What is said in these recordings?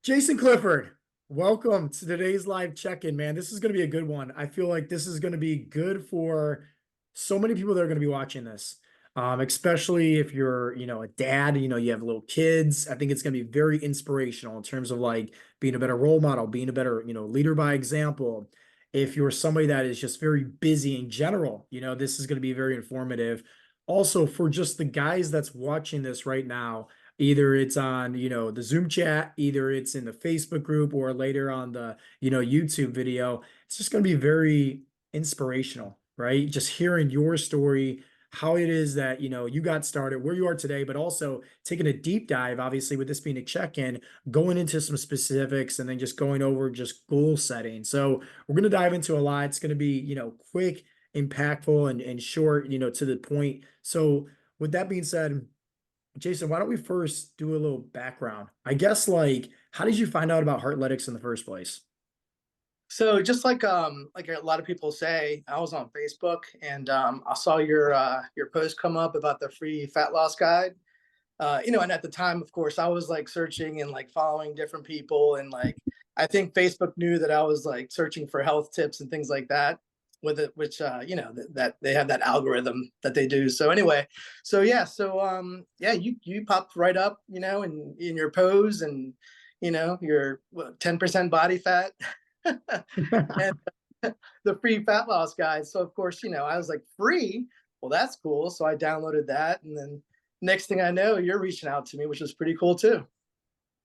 Jason Clifford, welcome to today's live check-in, man. This is going to be a good one. I feel like this is going to be good for so many people that are going to be watching this, especially if you're, a dad, you have little kids. I think it's going to be very inspirational in terms of like being a better role model, being a better, leader by example. If you're somebody that is just very busy in general, this is going to be very informative. Also, for just the guys that's watching this right now, either it's on, the Zoom chat, either it's in the Facebook group or later on the, YouTube video. It's just going to be very inspirational, right? Just hearing your story, how it is that, you got started, where you are today, but also taking a deep dive, obviously, with this being a check-in, going into some specifics and then just going over just goal setting. So we're going to dive into a lot. It's going to be, quick, impactful, and short, to the point. So with that being said, Jason, why don't we first do a little background? I guess, like, how did you find out about Heartletics in the first place? So just like a lot of people say, I was on Facebook and I saw your post come up about the free fat loss guide. And at the time, of course, I was like searching and like following different people, and like I think Facebook knew that I was like searching for health tips and things like that with it, which that they have that algorithm that they do. So anyway, so you popped right up, in your pose, and you're 10% body fat. And the free fat loss guide. So of course, I was like, free? Well, that's cool. So I downloaded that, and then next thing I know, you're reaching out to me, which was pretty cool too.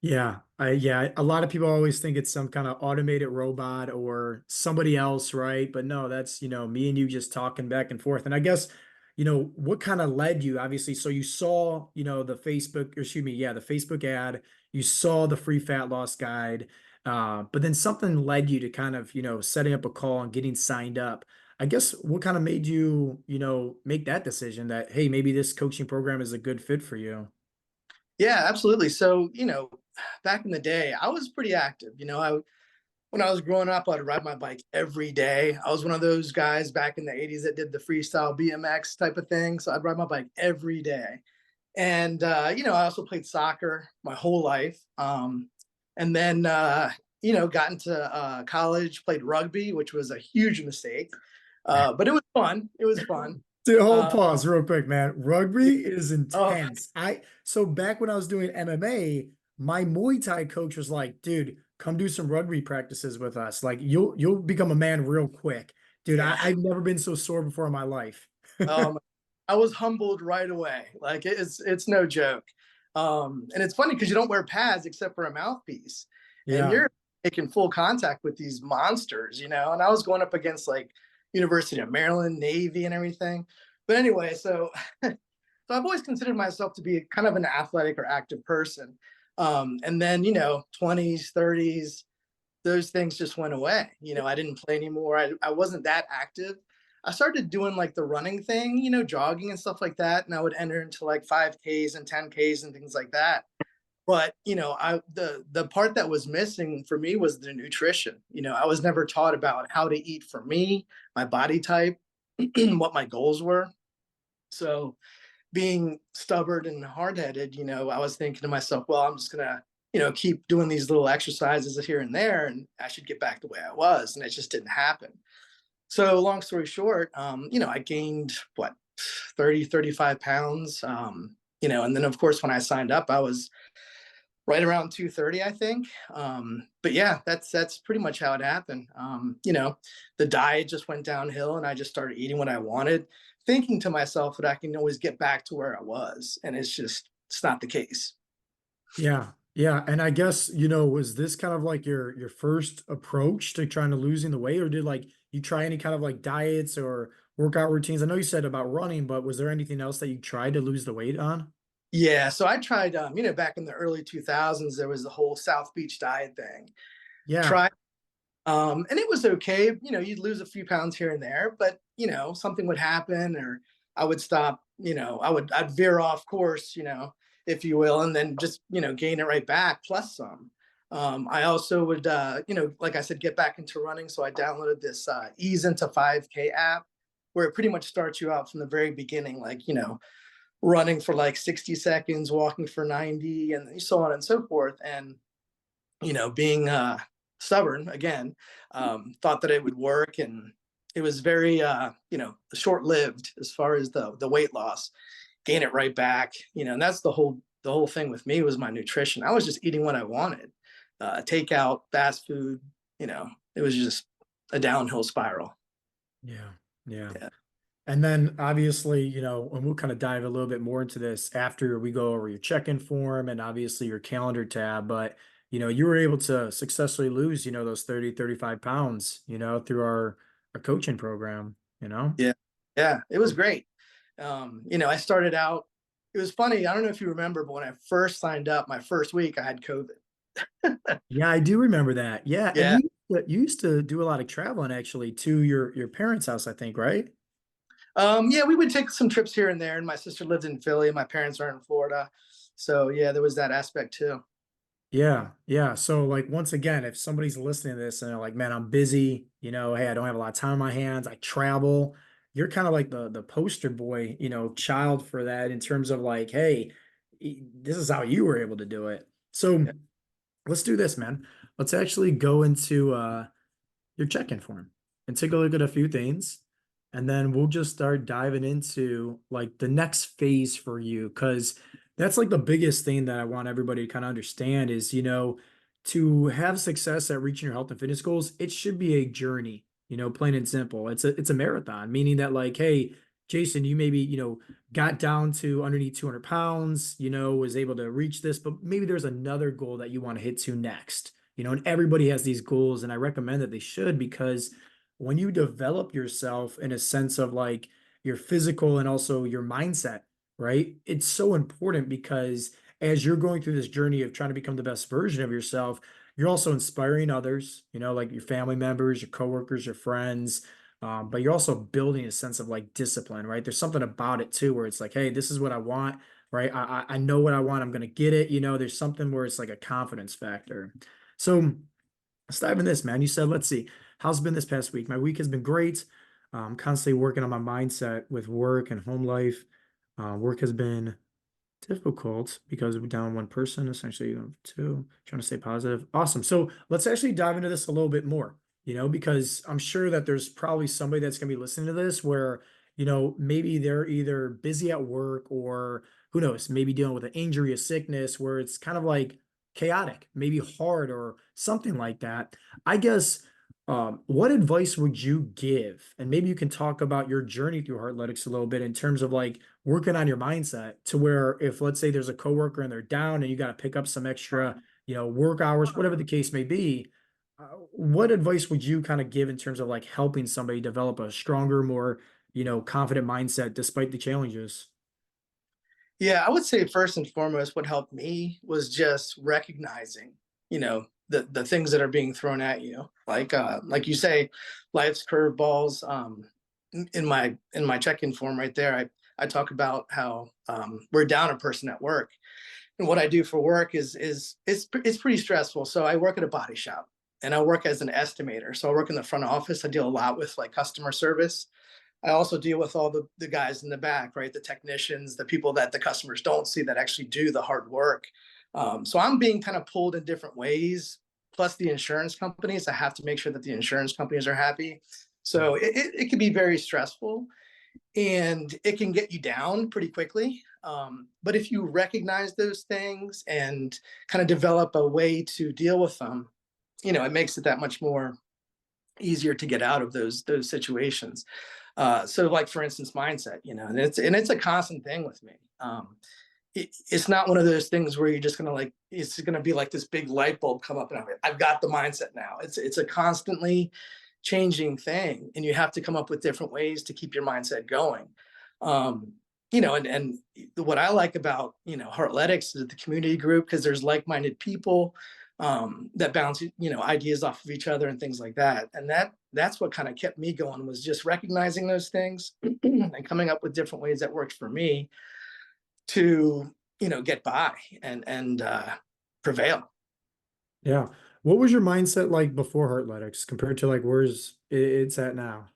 Yeah, a lot of people always think it's some kind of automated robot or somebody else, right? But no, that's, me and you just talking back and forth. And I guess, what kind of led you, obviously. So you saw, the Facebook, or excuse me, yeah, the Facebook ad, you saw the free fat loss guide, but then something led you to kind of, setting up a call and getting signed up. I guess what kind of made you, make that decision that, hey, maybe this coaching program is a good fit for you? Yeah, absolutely. So, back in the day, I was pretty active. When I was growing up, I'd ride my bike every day. I was one of those guys back in the 80s that did the freestyle BMX type of thing. So I'd ride my bike every day. And I also played soccer my whole life. And then got into college, played rugby, which was a huge mistake. But it was fun. It was fun. Dude, hold Uh, pause real quick, man. Rugby is oh, intense. So back when I was doing MMA, my Muay Thai coach was like, dude, come do some rugby practices with us. Like you'll become a man real quick. Dude, yeah. I've never been so sore before in my life. Um, I was humbled right away. Like it's no joke. And it's funny because you don't wear pads except for a mouthpiece, and Yeah. you're making full contact with these monsters, And I was going up against like University of Maryland, Navy, and everything. But anyway, so so I've always considered myself to be kind of an athletic or active person. And then 20s, 30s, those things just went away. I didn't play anymore. I wasn't that active. I started doing like the running thing, jogging and stuff like that. And I would enter into like 5Ks and 10Ks and things like that. But the part that was missing for me was the nutrition. I was never taught about how to eat for me, my body type, what my goals were. So being stubborn and hard-headed, I was thinking to myself, well, I'm just gonna, keep doing these little exercises here and there, and I should get back the way I was. And it just didn't happen. So long story short, I gained what, 30, 35 pounds. And then of course, when I signed up, I was right around 230, I think. But yeah, that's pretty much how it happened. The diet just went downhill, and I just started eating what I wanted, thinking to myself that I can always get back to where I was, and it's not the case. Yeah. Yeah. And I guess, was this kind of like your first approach to trying to losing the weight, or did like you try any kind of like diets or workout routines? I know you said about running, but was there anything else that you tried to lose the weight on? Yeah, so I tried, back in the early 2000s, there was the whole South Beach diet thing. Yeah. Try And it was okay. You'd lose a few pounds here and there, but something would happen, or I would stop. I'd veer off course, if you will, and then just gain it right back plus some. I also would, like I said, get back into running. So I downloaded this Ease into 5K app, where it pretty much starts you out from the very beginning, like running for like 60 seconds, walking for 90, and so on and so forth. And being stubborn again, thought that it would work, and it was very short lived as far as the weight loss. Gain it right back, and that's the whole thing with me was my nutrition. I was just eating what I wanted, takeout, fast food. It was just a downhill spiral. Yeah. Yeah. Yeah, And then obviously, and we'll kind of dive a little bit more into this after we go over your check-in form and obviously your calendar tab. But, you were able to successfully lose, those 30, 35 pounds, through our coaching program, you know? yeah, yeah. It was great. I started out. It was funny. I don't know if you remember, but when I first signed up, my first week, I had COVID. Yeah, I do remember that. Yeah. And Yeah. you used to do a lot of traveling actually to your parents' house, I think, right? Yeah, we would take some trips here and there, and my sister lived in Philly, and my parents are in Florida. So yeah, there was that aspect too. Yeah, yeah. So like once again, if somebody's listening to this and they're like, man, I'm busy, hey, I don't have a lot of time on my hands, I travel, you're kind of like the poster boy, child for that in terms of like, hey, this is how you were able to do it. So Yeah. let's do this, man. Let's actually go into your check-in form and take a look at a few things. And then we'll just start diving into like the next phase for you. Cause that's like the biggest thing that I want everybody to kind of understand is, to have success at reaching your health and fitness goals, it should be a journey, plain and simple. It's a marathon, meaning that like, hey, Jason, you maybe, got down to underneath 200 pounds, was able to reach this, but maybe there's another goal that you want to hit to next, and everybody has these goals, and I recommend that they should because when you develop yourself in a sense of like your physical and also your mindset, right? It's so important because as you're going through this journey of trying to become the best version of yourself, you're also inspiring others, like your family members, your coworkers, your friends. But you're also building a sense of like discipline, right? There's something about it too, where it's like, hey, this is what I want, right? I know what I want. I'm going to get it. There's something where it's like a confidence factor. So let's dive in this, man. You said, let's see, how's it been this past week? My week has been great. I'm constantly working on my mindset with work and home life. Work has been difficult because we're down one person, essentially, two, trying to stay positive. Awesome. So let's actually dive into this a little bit more, because I'm sure that there's probably somebody that's going to be listening to this where, maybe they're either busy at work or who knows, maybe dealing with an injury, a sickness where it's kind of like chaotic, maybe hard or something like that. I guess, what advice would you give? And maybe you can talk about your journey through Heartletics a little bit in terms of like working on your mindset to where if let's say there's a coworker and they're down and you got to pick up some extra, work hours, whatever the case may be, what advice would you kind of give in terms of like helping somebody develop a stronger, more, confident mindset despite the challenges? Yeah, I would say first and foremost, what helped me was just recognizing, the things that are being thrown at you. Like you say, life's curveballs. In my check-in form right there, I talk about how we're down a person at work. And what I do for work is it's pretty stressful. So I work at a body shop and I work as an estimator. So I work in the front office. I deal a lot with like customer service. I also deal with all the guys in the back, right? The technicians, the people that the customers don't see that actually do the hard work. So I'm being kind of pulled in different ways. Plus the insurance companies, I have to make sure that the insurance companies are happy. So it can be very stressful and it can get you down pretty quickly. But if you recognize those things and kind of develop a way to deal with them, it makes it that much more easier to get out of those situations. So like for instance, mindset, and it's a constant thing with me. It's not one of those things where you're just gonna like it's gonna be like this big light bulb come up and I've got the mindset now. It's a constantly changing thing, and you have to come up with different ways to keep your mindset going. Um, and what I like about Heartletics is the community group because there's like-minded people that bounce ideas off of each other and things like that. And that's what kind of kept me going was just recognizing those things and coming up with different ways that worked for me to get by and prevail. Yeah. What was your mindset like before Heartletics compared to like where's it's at now?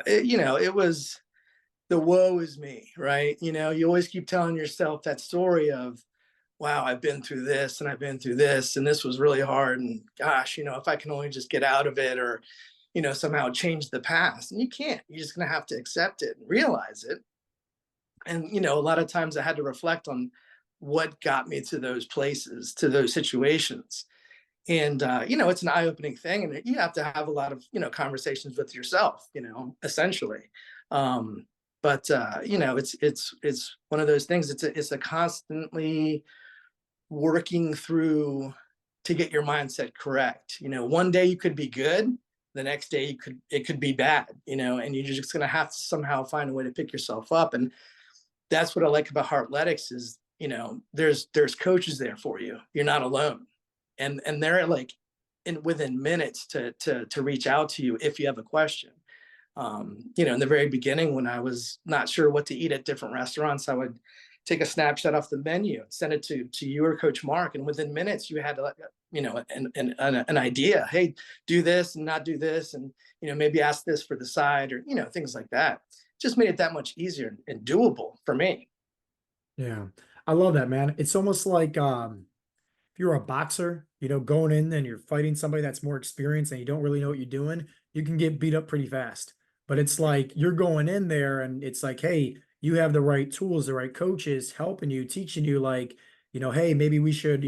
It was the woe is me, right? You always keep telling yourself that story of wow, I've been through this and I've been through this, and this was really hard. And gosh, if I can only just get out of it, or, somehow change the past. And you can't. You're just going to have to accept it and realize it. And, a lot of times I had to reflect on what got me to those places, to those situations. And, it's an eye opening thing. And you have to have a lot of, conversations with yourself, essentially. Um, but it's one of those things. It's a constantly working through to get your mindset correct. One day you could be good, the next day it could be bad, and you're just gonna have to somehow find a way to pick yourself up. And that's what I like about Heartletics is, there's coaches there for you. You're not alone. And they're like within minutes to reach out to you if you have a question. In the very beginning, when I was not sure what to eat at different restaurants, I would take a snapshot off the menu, send it to you or Coach Mark, and within minutes, you had to, an idea. Hey, do this and not do this, and maybe ask this for the side, or things like that. Just made it that much easier and doable for me. Yeah. I love that, man. It's almost like if you're a boxer, going in and you're fighting somebody that's more experienced and you don't really know what you're doing, you can get beat up pretty fast. But it's like you're going in there and it's like, hey, you have the right tools, the right coaches helping you, teaching you, like, hey, maybe we should,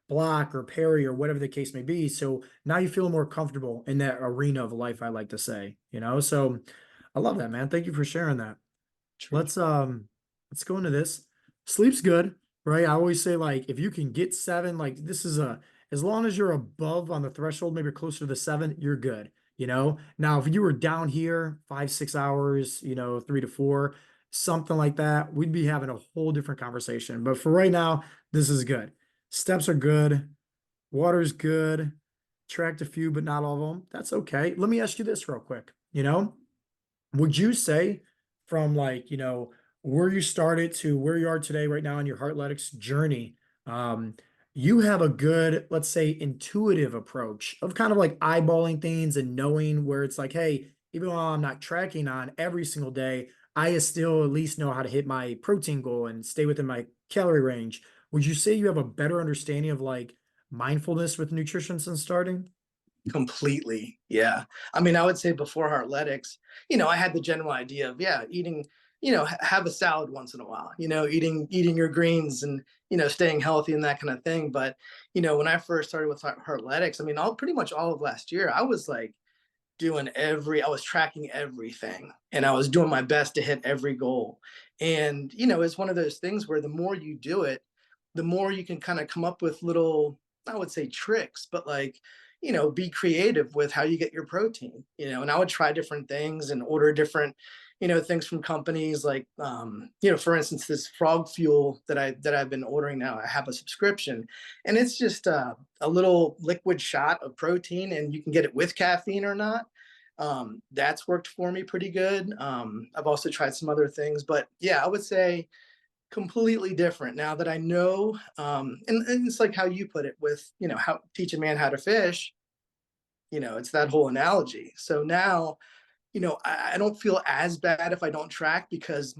block or parry or whatever the case may be. So now you feel more comfortable in that arena of life, I like to say. So I love that, man. Thank you for sharing that. Sure. Let's go into this. Sleep's good, right? I always say, like, if you can get 7, like, this is a as long as you're above on the threshold, maybe closer to the 7, you're good. Now if you were down here 5 6 hours, 3 to 4, something like that, we'd be having a whole different conversation. But for right now, this is good. Steps are good, water's good, tracked a few but not all of them. That's okay. Let me ask you this real quick. Would you say, from, like, where you started to where you are today right now in your Heartletics journey, um, you have a good, let's say, intuitive approach of kind of like eyeballing things and knowing where it's like, hey, even while I'm not tracking on every single day, I still at least know how to hit my protein goal and stay within my calorie range. Would you say you have a better understanding of, like, mindfulness with nutrition since starting? Completely. Yeah. I mean, I would say before Heartletics, I had the general idea of, yeah, eating, have a salad once in a while, eating your greens and, staying healthy and that kind of thing. But, when I first started with Heartletics, I mean, pretty much all of last year, I was like I was tracking everything, and I was doing my best to hit every goal. And, it's one of those things where the more you do it, the more you can kind of come up with little, I would say tricks, but like, be creative with how you get your protein, and I would try different things and order different, things from companies like, for instance, this frog fuel that I've been ordering now. I have a subscription, and it's just a little liquid shot of protein, and you can get it with caffeine or not. That's worked for me pretty good. I've also tried some other things, but yeah, I would say completely different now that I know. And it's like how you put it with, how teach a man how to fish. It's that whole analogy. So now, I don't feel as bad if I don't track, because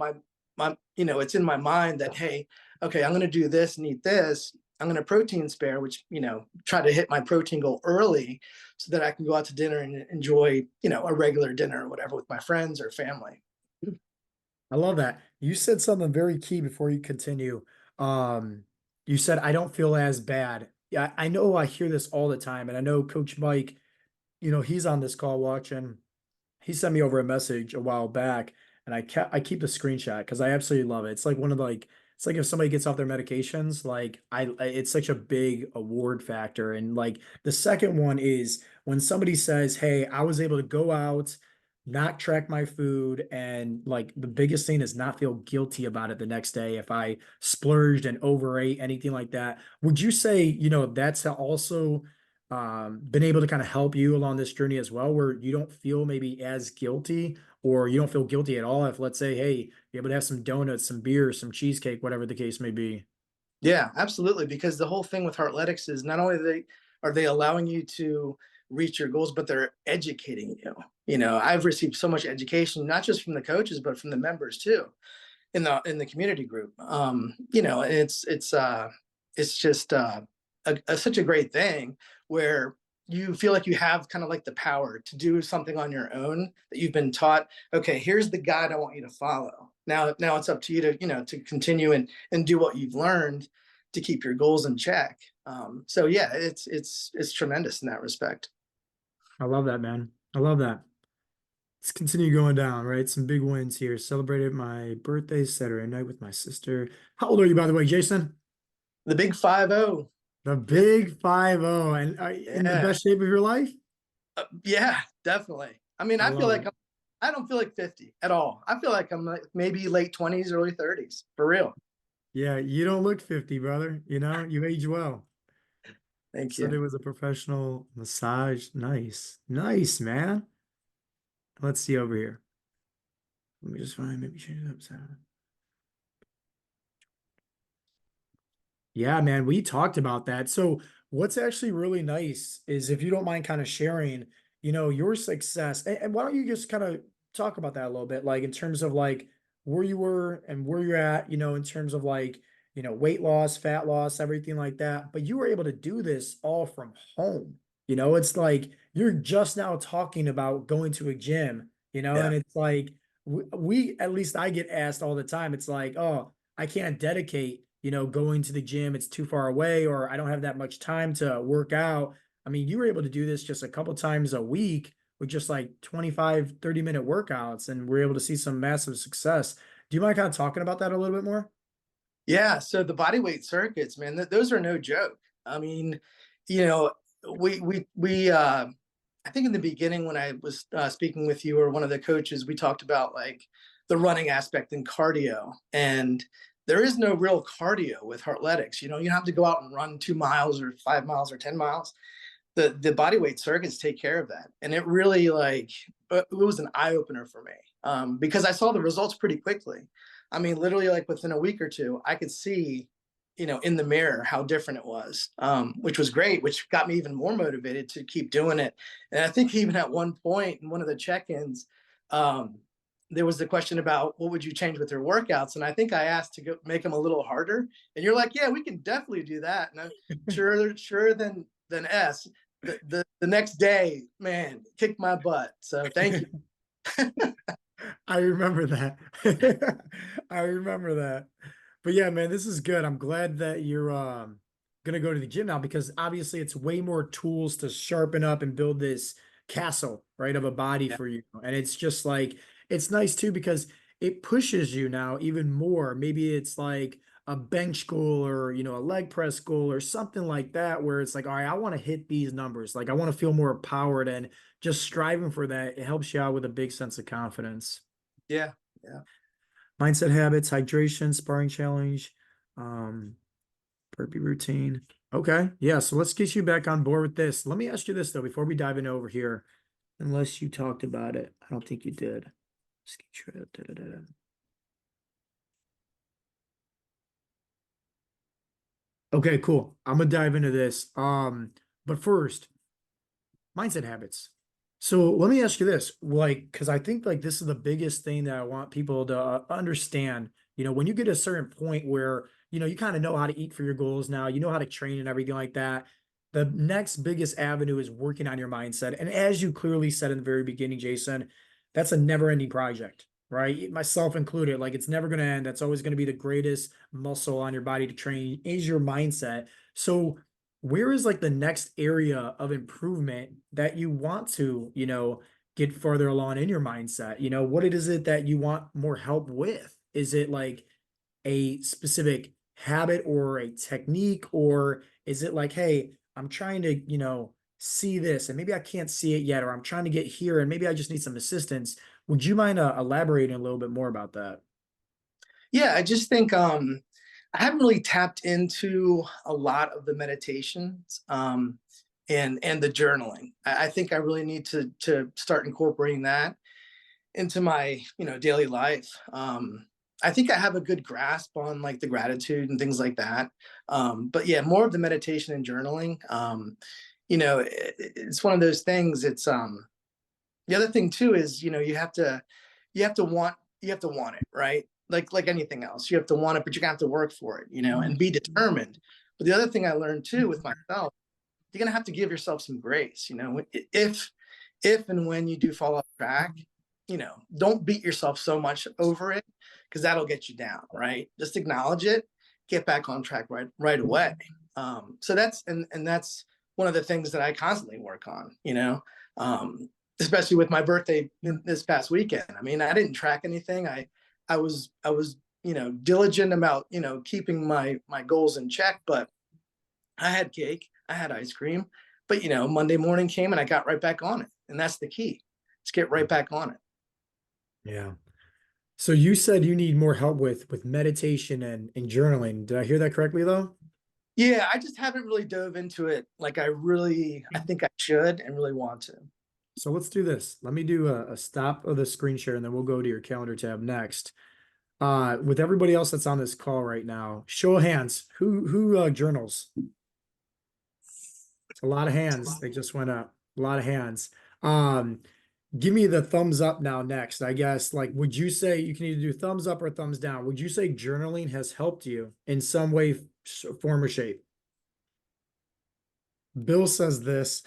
it's in my mind that, hey, okay, I'm going to do this and eat this. I'm going to protein spare, which, try to hit my protein goal early so that I can go out to dinner and enjoy, a regular dinner or whatever with my friends or family. I love that. You said something very key before you continue. Um, you said, I don't feel as bad. Yeah, I know I hear this all the time, and I know Coach Mike, he's on this call watching. He sent me over a message a while back, and I keep the screenshot because I absolutely love it. It's like one of, like, it's like if somebody gets off their medications, like, it's such a big award factor. And, like, the second one is when somebody says, "Hey, I was able to go out, not track my food, and, like, the biggest thing is not feel guilty about it the next day if I splurged and overate anything like that." Would you say, that's also been able to kind of help you along this journey as well, where you don't feel maybe as guilty, or you don't feel guilty at all if, let's say, hey, you're able to have some donuts, some beer, some cheesecake, whatever the case may be? Yeah, absolutely. Because the whole thing with Heartletics is not only are they allowing you to reach your goals, but they're educating you. I've received so much education, not just from the coaches, but from the members too, in the community group. it's just such a great thing where you feel like you have kind of like the power to do something on your own that you've been taught. Okay, here's the guide I want you to follow. Now it's up to you to to continue and do what you've learned to keep your goals in check. So yeah, it's tremendous in that respect. I love that, man. I love that. Let's continue going down, right? Some big wins here. Celebrated my birthday Saturday night with my sister. How old are you, by the way, Jason? The big 5-0. The Yeah, big 5-0. And in the yeah, best shape of your life? yeah, definitely. I mean, I I feel love like it. I don't feel like 50 at all. I feel like I'm like maybe late 20s, early 30s for real. Yeah, you don't look 50, brother. You know, you age well. Thank Said you. it was a professional massage. Nice. Nice, man. Let's see over here. Let me just find, maybe change it up. Yeah, man, we talked about that. So, what's actually really nice is if you don't mind kind of sharing, your success. And why don't you just kind of talk about that a little bit, like in terms of like where you were and where you're at, in terms of like, weight loss, fat loss, everything like that. But you were able to do this all from home. It's like you're just now talking about going to a gym, Yeah. and it's like we at least I get asked all the time. It's like, oh, I can't dedicate, going to the gym. It's too far away, or I don't have that much time to work out. I mean, you were able to do this just a couple times a week with just like 25, 30-minute workouts, and we're able to see some massive success. Do you mind kind of talking about that a little bit more? Yeah, so the body weight circuits, man, those are no joke. I mean, you know, we I think in the beginning when I was speaking with you or one of the coaches, we talked about like the running aspect and cardio, and there is no real cardio with heartletics. You don't have to go out and run 2 miles or 5 miles or 10 miles. The body weight circuits take care of that, and it really like it was an eye opener for me because I saw the results pretty quickly. I mean, literally like within a week or two, I could see, in the mirror how different it was, which was great, which got me even more motivated to keep doing it. And I think even at one point in one of the check-ins, um, there was the question about what would you change with your workouts, and I think I asked to go make them a little harder, and you're like, yeah, we can definitely do that. And I'm sure than S. The next day, man, kicked my butt. So thank you. I remember that. I remember that. But yeah, man, this is good. I'm glad that you're gonna go to the gym now because obviously it's way more tools to sharpen up and build this castle, right, of a body Yeah, for you. And it's just like it's nice too because it pushes you now even more. Maybe it's like a bench goal or a leg press goal or something like that where it's like, all right, I want to hit these numbers. Like I want to feel more empowered and just striving for that. It helps you out with a big sense of confidence. yeah, yeah. Mindset habits, hydration, sparring challenge, um, burpee routine. Okay. Yeah. So let's get you back on board with this. Let me ask you this though, before we dive in over here, unless you talked about it. I don't think you did. Ski trip. Da, da, da, da. Okay, cool. I'm gonna dive into this. But first, mindset habits. So let me ask you this, like, because I think like this is the biggest thing that I want people to understand. When you get to a certain point where you kind of know how to eat for your goals now, you know how to train and everything like that. The next biggest avenue is working on your mindset. And as you clearly said in the very beginning, Jason, that's a never-ending project, right? Myself included. Like it's never going to end. That's always going to be the greatest muscle on your body to train is your mindset. So where is like the next area of improvement that you want to, get further along in your mindset? What is it that you want more help with? Is it like a specific habit or a technique, or is it like, hey, I'm trying to, see this and maybe I can't see it yet, or I'm trying to get here and maybe I just need some assistance. Would you mind elaborating a little bit more about that? Yeah, I just think I haven't really tapped into a lot of the meditations and the journaling. I think I really need to start incorporating that into my daily life. I think I have a good grasp on like the gratitude and things like that. But yeah, more of the meditation and journaling. It's one of those things. It's the other thing too is you have to want it, right? Like anything else, you have to want it, but you have to work for it, and be determined. But the other thing I learned too with myself, you're gonna have to give yourself some grace. If and when you do fall off track, don't beat yourself so much over it because that'll get you down, right? Just acknowledge it, get back on track right away. So that's one of the things that I constantly work on, um, especially with my birthday this past weekend. I mean, I didn't track anything. I was diligent about keeping my goals in check, but I had cake, I had ice cream, but Monday morning came and I got right back on it, and that's the key. Let's get right back on it. Yeah. So you said you need more help with meditation and journaling. Did I hear that correctly though? Yeah, I just haven't really dove into it like I think I should and really want to. So let's do this. Let me do a stop of the screen share and then we'll go to your calendar tab next. With everybody else that's on this call right now, show of hands. Who journals? It's a lot of hands. They just went up. A lot of hands. Um, Give me the thumbs up now next. I guess, like, would you say you can either do thumbs up or thumbs down? Would you say journaling has helped you in some way, form, or shape? Bill says this.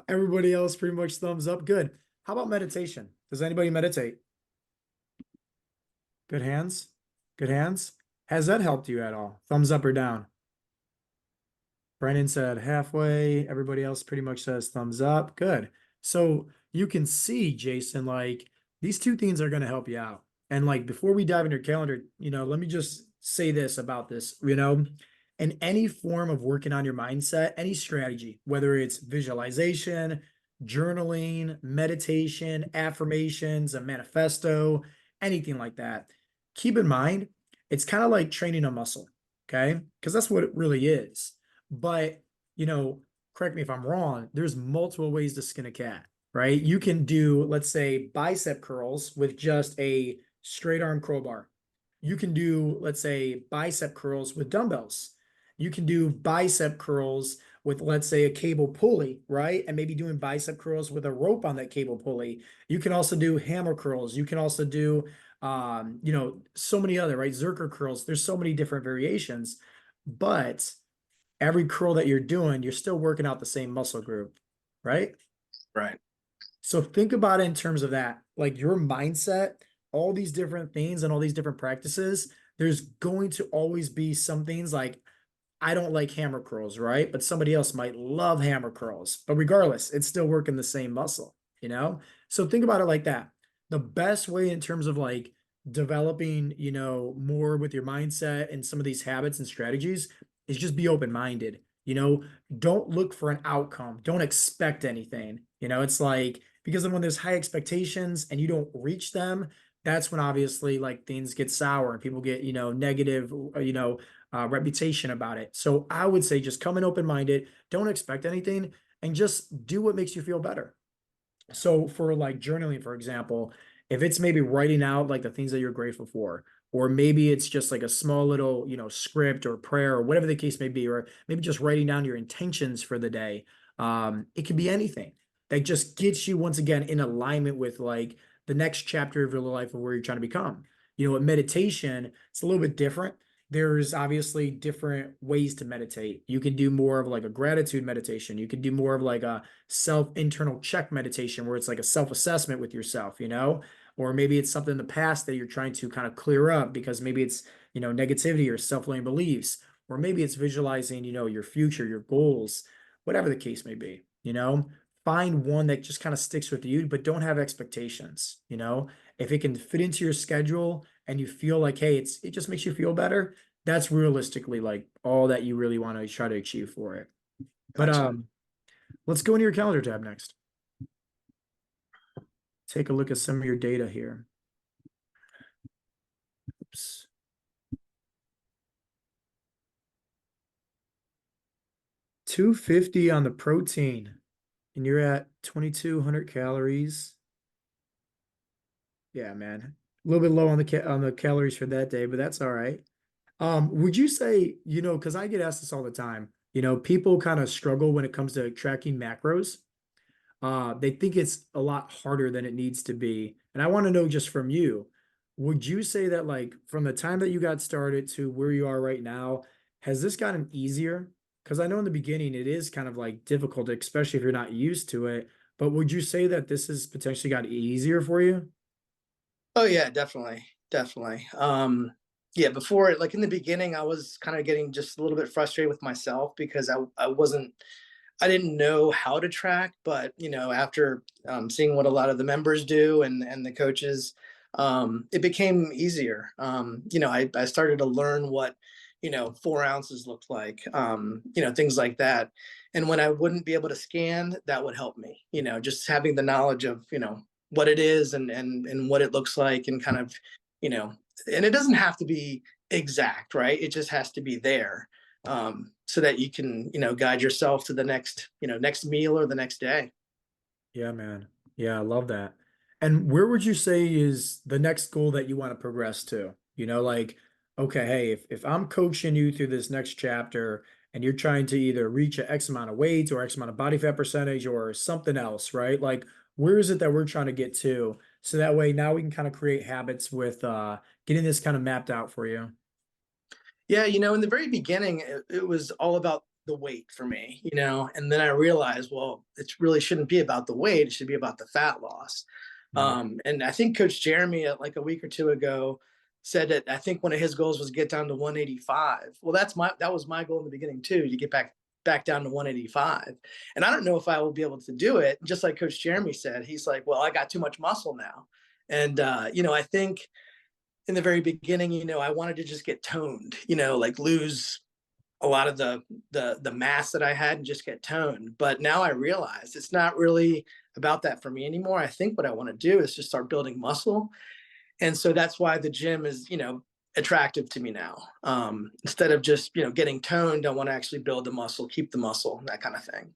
Everybody else pretty much thumbs up. Good. How about meditation? Does anybody meditate? Good hands. Good hands. Has that helped you at all? Thumbs up or down? Brennan said halfway. Everybody else pretty much says thumbs up. Good. So you can see, Jason, like these two things are going to help you out. And like before we dive into your calendar, let me just say this about this, in any form of working on your mindset, any strategy, whether it's visualization, journaling, meditation, affirmations, a manifesto, anything like that, keep in mind, it's kind of like training a muscle, okay? Because that's what it really is. But, correct me if I'm wrong, there's multiple ways to skin a cat, right? You can do, let's say, bicep curls with just a straight arm crowbar. You can do, let's say, bicep curls with dumbbells. You can do bicep curls with, let's say, a cable pulley, right? And maybe doing bicep curls with a rope on that cable pulley. You can also do hammer curls. You can also do, so many other, right? Zerker curls. There's so many different variations, but every curl that you're doing, you're still working out the same muscle group, right? Right. So think about it in terms of that, like your mindset, all these different things and all these different practices. There's going to always be some things like I don't like hammer curls, right? But somebody else might love hammer curls. But regardless, it's still working the same muscle. So think about it like that. The best way in terms of like developing, more with your mindset and some of these habits and strategies is just be open-minded. Don't look for an outcome. Don't expect anything. It's like because then when there's high expectations and you don't reach them, that's when obviously like things get sour and people get, negative, reputation about it. So I would say just come in open-minded, don't expect anything, and just do what makes you feel better. So for like journaling, for example, if it's maybe writing out like the things that you're grateful for, or maybe it's just like a small little, script or prayer or whatever the case may be, or maybe just writing down your intentions for the day. It could be anything that just gets you once again in alignment with like the next chapter of your life of where you're trying to become. With meditation, it's a little bit different. There's obviously different ways to meditate. You can do more of like a gratitude meditation. You can do more of like a self internal check meditation where it's like a self assessment with yourself, or maybe it's something in the past that you're trying to kind of clear up because maybe it's, negativity or self limiting beliefs, or maybe it's visualizing, your future, your goals, whatever the case may be, find one that just kind of sticks with you, but don't have expectations, if it can fit into your schedule and you feel like, hey, it just makes you feel better, that's realistically like all that you really want to try to achieve for it. But Gotcha. let's go into your calendar tab next. Take a look at some of your data here. Oops. 250 on the protein, and you're at 2,200 calories. Yeah, man. A little bit low on the calories for that day, but that's all right. Would you say, because I get asked this all the time, people kind of struggle when it comes to tracking macros. They think it's a lot harder than it needs to be. And I want to know just from you, would you say that like from the time that you got started to where you are right now, Has this gotten easier? Because I know in the beginning it is kind of like difficult, especially if you're not used to it. But would you say that this has potentially got easier for you? Oh yeah, definitely, definitely. Yeah, before like in the beginning, I was kind of getting just a little bit frustrated with myself because I didn't know how to track, but after seeing what a lot of the members do and the coaches, it became easier. I started to learn what 4 ounces looked like, things like that. And when I wouldn't be able to scan, that would help me. Just having the knowledge of what it is and what it looks like and kind of you know, and it doesn't have to be exact, right? It just has to be there, so that you can guide yourself to the next meal or the next day. Yeah, man. Yeah, I love that. And where would you say is the next goal that you want to progress to? Like, okay, hey, if I'm coaching you through this next chapter and you're trying to either reach an X amount of weight or X amount of body fat percentage or something else, right? Like, where is it that we're trying to get to? So that way now we can kind of create habits with getting this kind of mapped out for you. Yeah, in the very beginning, it was all about the weight for me, and then I realized, well, it really shouldn't be about the weight; it should be about the fat loss. Right. And I think Coach Jeremy, like a week or two ago, said that I think one of his goals was get down to 185. Well, that was my goal in the beginning too, to get back down to 185. And I don't know if I will be able to do it. Just like Coach Jeremy said, he's like, well, I got too much muscle now, and I think in the very beginning, I wanted to just get toned, like lose a lot of the mass that I had and just get toned. But now I realize it's not really about that for me anymore. I think what I want to do is just start building muscle. And so that's why the gym is, attractive to me now. Instead of just, getting toned, I want to actually build the muscle, keep the muscle, that kind of thing.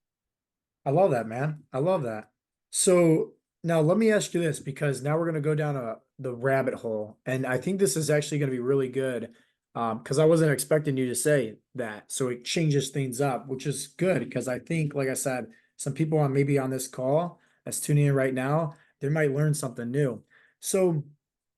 I love that, man. I love that. So now let me ask you this because now we're going to go down the rabbit hole. And I think this is actually going to be really good because I wasn't expecting you to say that. So it changes things up, which is good because I think, like I said, some people on maybe on this call that's tuning in right now, they might learn something new. So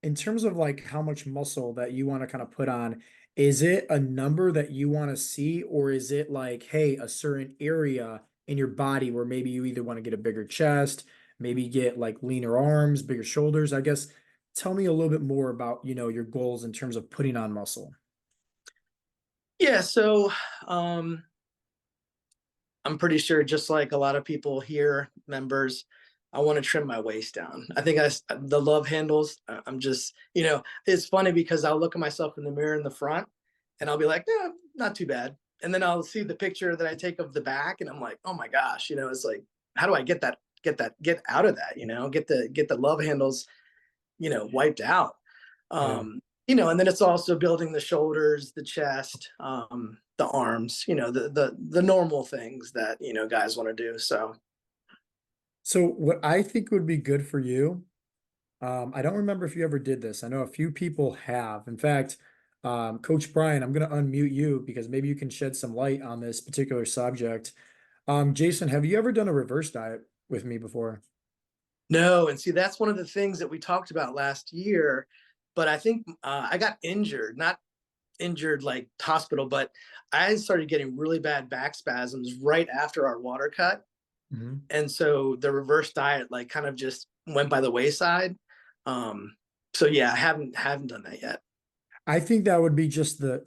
in terms of like how much muscle that you want to kind of put on, is it a number that you want to see, or is it like, hey, a certain area in your body where maybe you either want to get a bigger chest, maybe get like leaner arms, bigger shoulders? I guess tell me a little bit more about, your goals in terms of putting on muscle. Yeah. So, um, I'm pretty sure, just like a lot of people here, members, I want to trim my waist down. I think the love handles. I'm just, it's funny because I'll look at myself in the mirror in the front, and I'll be like, yeah, not too bad. And then I'll see the picture that I take of the back, and I'm like, oh my gosh, it's like, how do I get out of that? Get the love handles, wiped out. Yeah. And then it's also building the shoulders, the chest, the arms, the normal things that guys want to do. So So what I think would be good for you, I don't remember if you ever did this. I know a few people have. In fact, Coach Brian, I'm going to unmute you because maybe you can shed some light on this particular subject. Jason, have you ever done a reverse diet with me before? no, and see, that's one of the things that we talked about last year. But I think I got injured, not injured like hospital, but I started getting really bad back spasms right after our water cut. Mhm. And so the reverse diet like kind of just went by the wayside. Um, so yeah, I haven't done that yet. I think that would be just the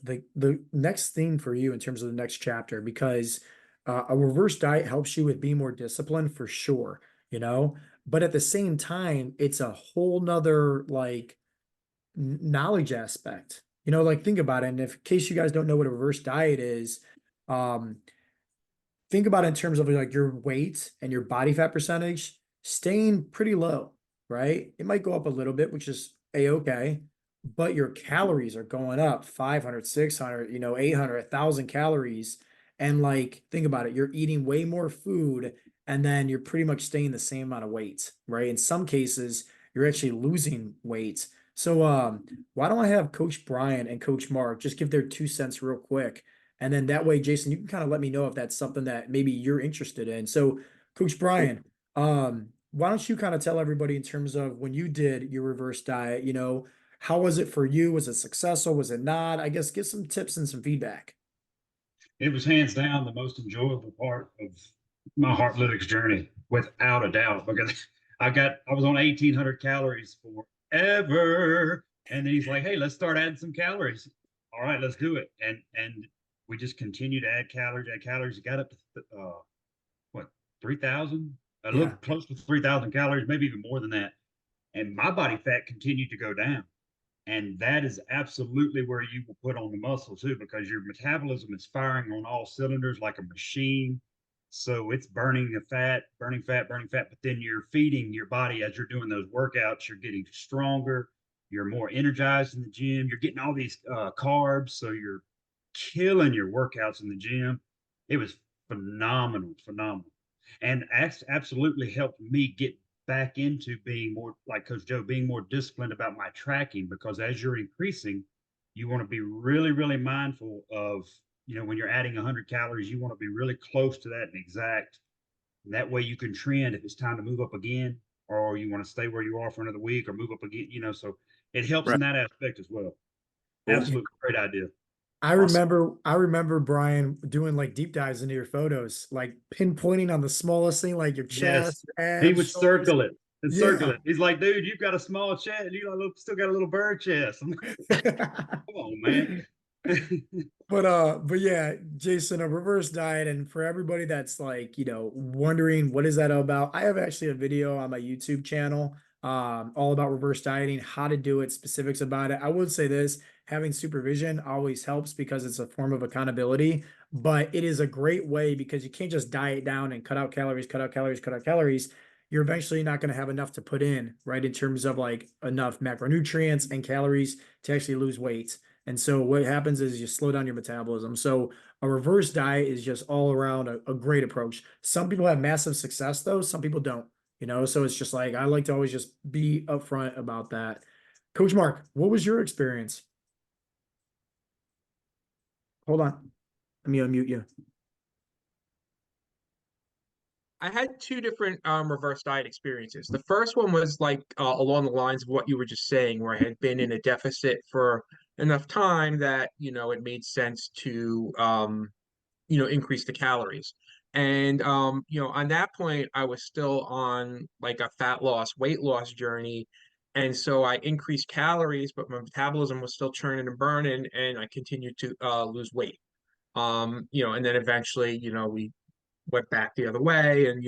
next thing for you in terms of the next chapter because a reverse diet helps you with being more disciplined for sure, you know. But at the same time, it's a whole nother like knowledge aspect. Like think about it. And if in case you guys don't know what a reverse diet is, um, think about it in terms of like your weight and your body fat percentage staying pretty low, right? It might go up a little bit, which is a-okay, but your calories are going up 500, 600, 800, 1,000 calories. And like, think about it, you're eating way more food and then you're pretty much staying the same amount of weight, right? In some cases, you're actually losing weight. So why don't I have Coach Brian and Coach Mark just give their 2 cents real quick, and then that way, Jason, you can kind of let me know if that's something that maybe you're interested in. So, Coach Brian, why don't you kind of tell everybody in terms of when you did your reverse diet, how was it for you? Was it successful? Was it not? I guess get some tips and some feedback. It was hands down the most enjoyable part of my Heartlytics journey, without a doubt, because I was on 1,800 calories forever. And then he's like, hey, let's start adding some calories. All right, let's do it. And we just continued to add calories, add calories. It got up to what, 3,000? A little Yeah. close to 3,000 calories, maybe even more than that. And my body fat continued to go down. And that is absolutely where you will put on the muscle too, because your metabolism is firing on all cylinders like a machine. So it's burning the fat, burning fat, burning fat, but then you're feeding your body as you're doing those workouts. You're getting stronger. You're more energized in the gym. You're getting all these carbs. So you're killing your workouts in the gym. It was phenomenal, phenomenal. And absolutely helped me get back into being more like Coach Joe, being more disciplined about my tracking, because as you're increasing, you want to be really, really mindful of, when you're adding 100 calories, you want to be really close to that and exact. And that way you can trend if it's time to move up again, or you want to stay where you are for another week or move up again, so it helps Right. in that aspect as well. Cool. Absolutely great idea. Awesome. I remember Brian doing like deep dives into your photos, like pinpointing on the smallest thing, like your Yes. chest, your He abs, would shoulders. circle it and circle Yeah. it. He's like, dude, you've got a small chest. Still got a little bird chest. I'm like, come on, man. But yeah, Jason, a reverse diet, and for everybody that's like, wondering what is that about, I have actually a video on my YouTube channel, all about reverse dieting, how to do it, specifics about it. I would say this, having supervision always helps because it's a form of accountability, but it is a great way because you can't just diet down and cut out calories, cut out calories, cut out calories. You're eventually not going to have enough to put in, right? In terms of like enough macronutrients and calories to actually lose weight. And so what happens is you slow down your metabolism. So a reverse diet is just all around a great approach. Some people have massive success though, some people don't. So it's just like I like to always just be upfront about that. Coach Mark, what was your experience? Hold on. Let me unmute you. I had two different reverse diet experiences. The first one was like along the lines of what you were just saying, where I had been in a deficit for enough time that, it made sense to increase the calories. And on that point, I was still on like a fat loss, weight loss journey. And so I increased calories, but my metabolism was still churning and burning, and I continued to lose weight. And then eventually, we went back the other way and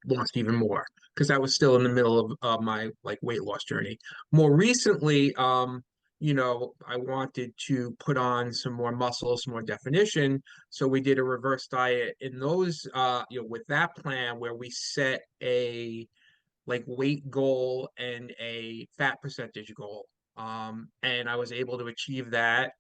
lost even more because I was still in the middle of my like weight loss journey. More recently, I wanted to put on some more muscle, some more definition, so we did a reverse diet in those with that plan where we set a like weight goal and a fat percentage goal. And I was able to achieve that.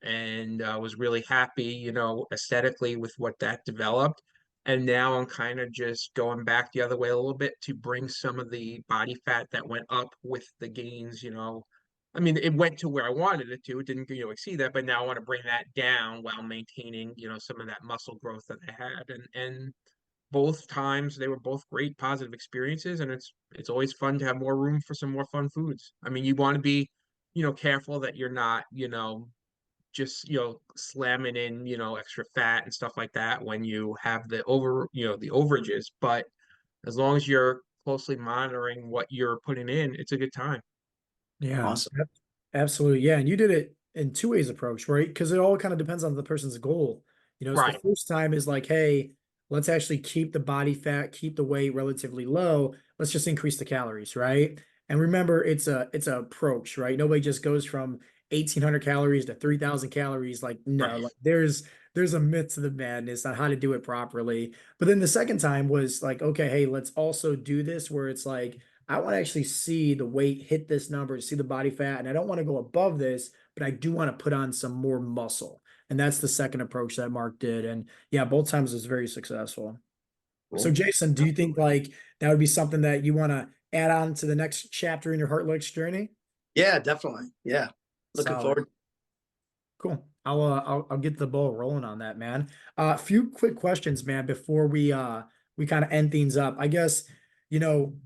And I was really happy, aesthetically with what that developed. And now I'm kind of just going back the other way a little bit to bring some of the body fat that went up with the gains. I mean, it went to where I wanted it to. It didn't, exceed that, but now I want to bring that down while maintaining, some of that muscle growth that I had. And both times they were both great positive experiences, and it's always fun to have more room for some more fun foods. I mean, you want to be careful that you're not just slamming in extra fat and stuff like that when you have the overages, but as long as you're closely monitoring what you're putting in, it's a good time. Yeah, Awesome. absolutely. Yeah. And you did it in two ways approach, right? Because it all kind of depends on the person's goal. So the Right. first time is like, hey, let's actually keep the body fat, keep the weight relatively low. Let's just increase the calories, right? And remember, it's a approach, right? Nobody just goes from 1,800 calories to 3,000 calories. Like, no, Right. like there's a myth to the madness on how to do it properly. But then the second time was like, okay, hey, let's also do this where it's like, I want to actually see the weight hit this number, see the body fat, and I don't want to go above this, but I do want to put on some more muscle. And that's the second approach that Mark did. And yeah, both times it was very successful. So Cool. Jason, do you think like that would be something that you want to add on to the next chapter in your Heartlegs journey? Yeah, definitely. Yeah. Looking Solid. forward. Cool. I'll get the ball rolling on that, man. A few quick questions, man, before we kind of end things up. I guess, you know,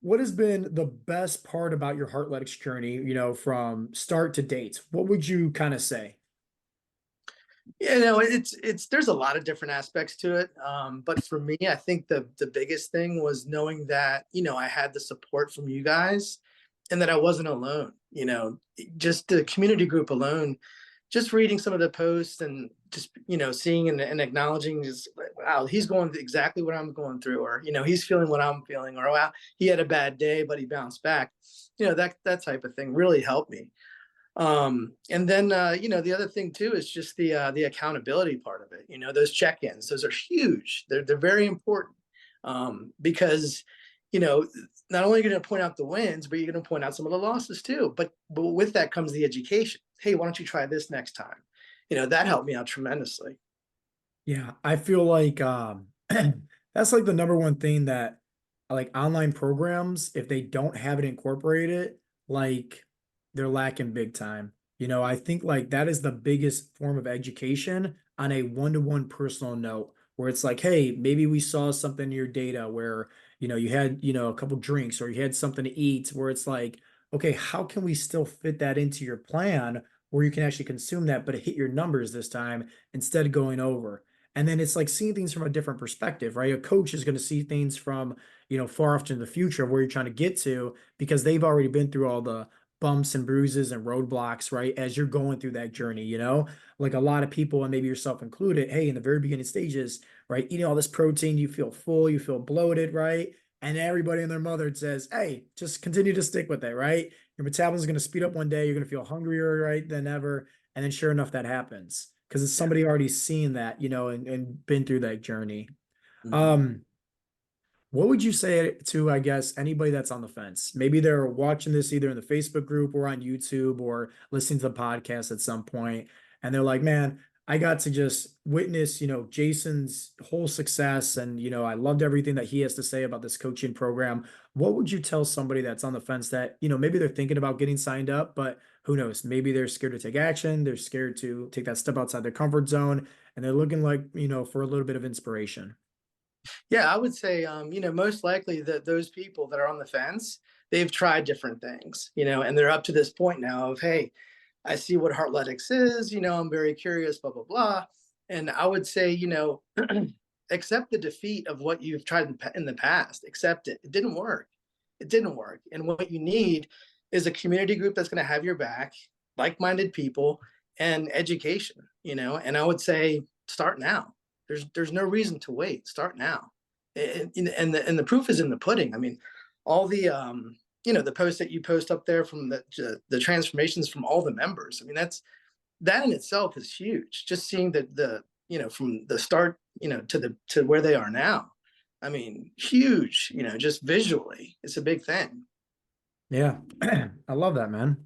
what has been the best part about your Heartletics journey, from start to date? What would you kind of say? You know, it's there's a lot of different aspects to it. But for me, I think the biggest thing was knowing that, you know, I had the support from you guys and that I wasn't alone. You know, just the community group alone, just reading some of the posts and just, you know, seeing and acknowledging is like, wow, he's going through exactly what I'm going through, or, you know, he's feeling what I'm feeling, or wow, he had a bad day, but he bounced back. You know, that type of thing really helped me. And then you know, the other thing too is just the accountability part of it. You know, those check-ins, those are huge. They're very important. Because, you know, not only are you going to point out the wins, but you're going to point out some of the losses too. But with that comes the education. Hey, why don't you try this next time? You know, that helped me out tremendously. Yeah, I feel like that's like the number one thing that like online programs, if they don't have it incorporated, like they're lacking big time. You know, I think like that is the biggest form of education on a one-to-one personal note, where it's like, hey, maybe we saw something in your data where, you know, you had, you know, a couple drinks or you had something to eat, where it's like, okay, how can we still fit that into your plan where you can actually consume that, but hit your numbers this time instead of going over? And then it's like seeing things from a different perspective, right? A coach is going to see things from, you know, far off to the future of where you're trying to get to, because they've already been through all the bumps and bruises and roadblocks, right? As you're going through that journey, you know, like a lot of people, and maybe yourself included, hey, in the very beginning stages, right? Eating all this protein, you feel full, you feel bloated, right? And everybody and their mother says, hey, just continue to stick with it, right? Your metabolism is going to speed up one day. You're going to feel hungrier, right, than ever. And then sure enough, that happens because it's Yeah. somebody already seen that, you know, and been through that journey. Mhm. Um, what would you say to, I guess, anybody that's on the fence? Maybe they're watching this either in the Facebook group or on YouTube or listening to the podcast at some point, and they're like, man, I got to just witness, you know, Jason's whole success, and, you know, I loved everything that he has to say about this coaching program. What would you tell somebody that's on the fence that, you know, maybe they're thinking about getting signed up, but who knows? Maybe they're scared to take action, they're scared to take that step outside their comfort zone, and they're looking like, you know, for a little bit of inspiration. Yeah, I would say, you know, most likely that those people that are on the fence, they've tried different things, you know, and they're up to this point now of, hey, I see what Heartletics is, you know, I'm very curious, blah, blah, blah. And I would say, you know, accept the defeat of what you've tried in the past, accept it. It didn't work. It didn't work. And what you need is a community group that's going to have your back, like-minded people, and education, you know, and I would say start now. There's no reason to wait. Start now. And the proof is in the pudding. I mean, all the you know, the posts that you post up there from the transformations from all the members. I mean, that in itself is huge. Just seeing the you know, from the start, you know, to where they are now. I mean, huge. You know, just visually, it's a big thing. Yeah, I love that, man.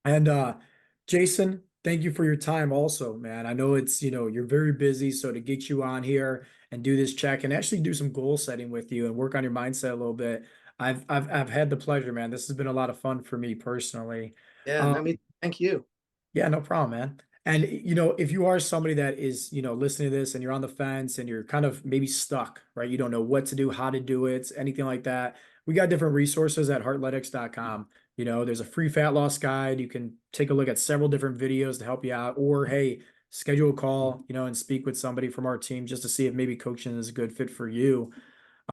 And Jason, thank you for your time also, man. I know it's, you know, you're very busy, so to get you on here and do this check and actually do some goal setting with you and work on your mindset a little bit. I've had the pleasure, man. This has been a lot of fun for me personally. Yeah, Um, no, me. Thank you. yeah, no problem, man. And you know, if you are somebody that is, you know, listening to this and you're on the fence and you're kind of maybe stuck, right? You don't know what to do, how to do it, anything like that. We got different resources at heartletics.com. You know, there's a free fat loss guide. You can take a look at several different videos to help you out, or hey, schedule a call, you know, and speak with somebody from our team just to see if maybe coaching is a good fit for you.